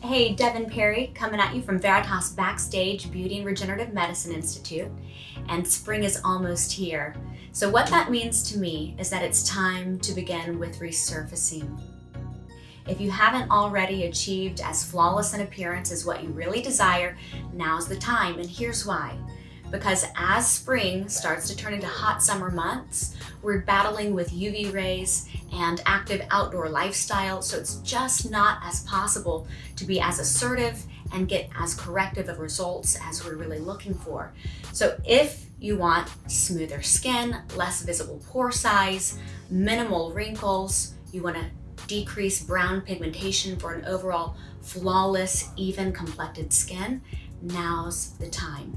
Hey, Devon Perry coming at you from Veritas Backstage Beauty and Regenerative Medicine Institute, and spring is almost here. So what that means to me is that it's time to begin with resurfacing. If you haven't already achieved as flawless an appearance as what you really desire, now's the time, and here's why. Because as spring starts to turn into hot summer months, we're battling with UV rays and active outdoor lifestyle, so it's just not as possible to be as assertive and get as corrective of results as we're really looking for. So if you want smoother skin, less visible pore size, minimal wrinkles, you want to decrease brown pigmentation for an overall flawless, even complected skin, now's the time.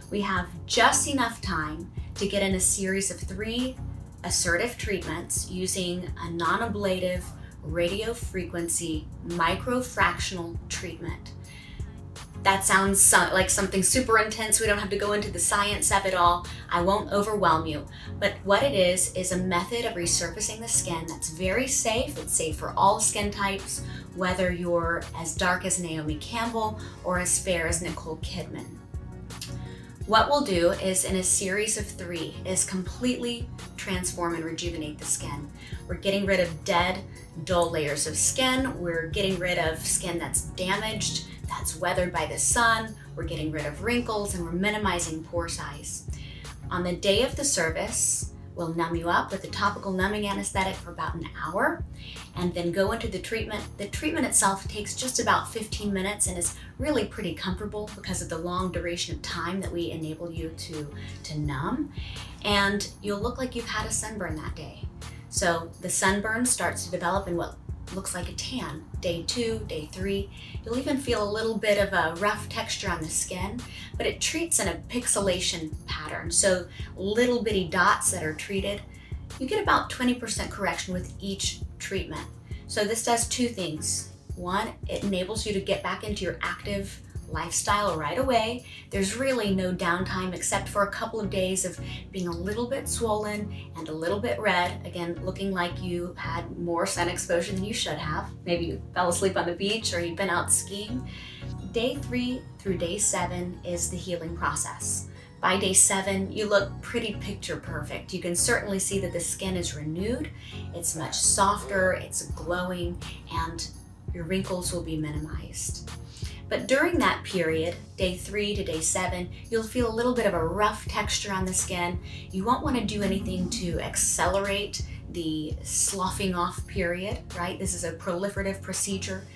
We have just enough time to get in a series of 3 assertive treatments using a non-ablative radio frequency microfractional treatment. That sounds like something super intense. We don't have to go into the science of it all. I won't overwhelm you. But what it is a method of resurfacing the skin that's very safe. It's safe for all skin types, whether you're as dark as Naomi Campbell or as fair as Nicole Kidman. What we'll do is, in a series of 3, is completely transform and rejuvenate the skin. We're getting rid of dead, dull layers of skin. We're getting rid of skin that's damaged, that's weathered by the sun. We're getting rid of wrinkles, and we're minimizing pore size. On the day of the service, we'll numb you up with a topical numbing anesthetic for about an hour, and then go into the treatment. The treatment itself takes just about 15 minutes and is really pretty comfortable because of the long duration of time that we enable you to numb. And you'll look like you've had a sunburn that day. So the sunburn starts to develop in what looks like a tan. Day 2, day 3, you'll even feel a little bit of a rough texture on the skin, but it treats in a pixelation pattern. So little bitty dots that are treated, you get about 20% correction with each treatment. So this does 2 things. 1, it enables you to get back into your active lifestyle right away. There's really no downtime except for a couple of days of being a little bit swollen and a little bit red, again looking like you had more sun exposure than you should have. Maybe you fell asleep on the beach or you've been out skiing. Day 3 through day 7 is the healing process. By day 7, you look pretty picture perfect. You can certainly see that the skin is renewed, it's much softer, it's glowing, and your wrinkles will be minimized. But during that period, day 3 to day 7, you'll feel a little bit of a rough texture on the skin. You won't want to do anything to accelerate the sloughing off period, right? This is a proliferative procedure.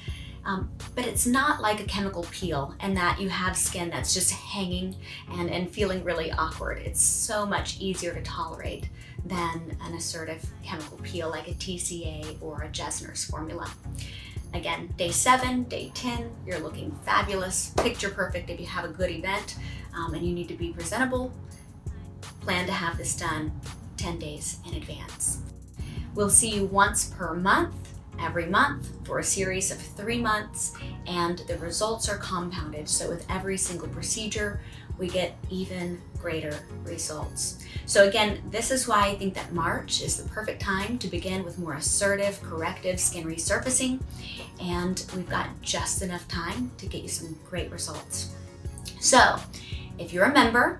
But it's not like a chemical peel in that you have skin that's just hanging and feeling really awkward. It's so much easier to tolerate than an assertive chemical peel like a TCA or a Jesner's formula. Again, day 7, day 10, you're looking fabulous, picture perfect if you have a good event and you need to be presentable. Plan to have this done 10 days in advance. We'll see you once per month, every month for a series of 3 months, and the results are compounded. So with every single procedure, we get even greater results. So again, this is why I think that March is the perfect time to begin with more assertive, corrective skin resurfacing. And we've got just enough time to get you some great results. So if you're a member,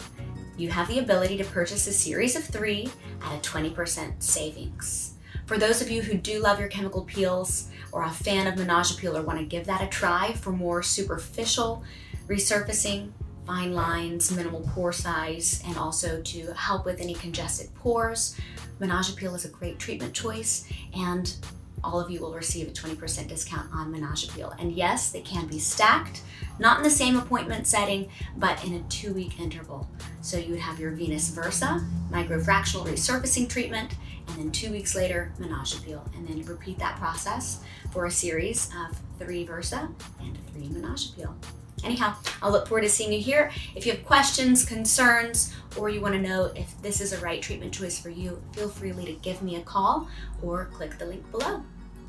you have the ability to purchase a series of 3 at a 20% savings. For those of you who do love your chemical peels or a fan of Menage a Peel or want to give that a try for more superficial resurfacing, fine lines, minimal pore size, and also to help with any congested pores, Menage a Peel is a great treatment choice, and all of you will receive a 20% discount on Menage a Peel. And yes, they can be stacked, not in the same appointment setting, but in a 2-week interval. So you would have your Venus Versa microfractional resurfacing treatment, and then 2 weeks later, Menage a Peel. And then repeat that process for a series of 3 Versa and 3 Menage a Peel. Anyhow, I'll look forward to seeing you here. If you have questions, concerns, or you want to know if this is a right treatment choice for you, feel free to give me a call or click the link below.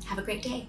Have a great day.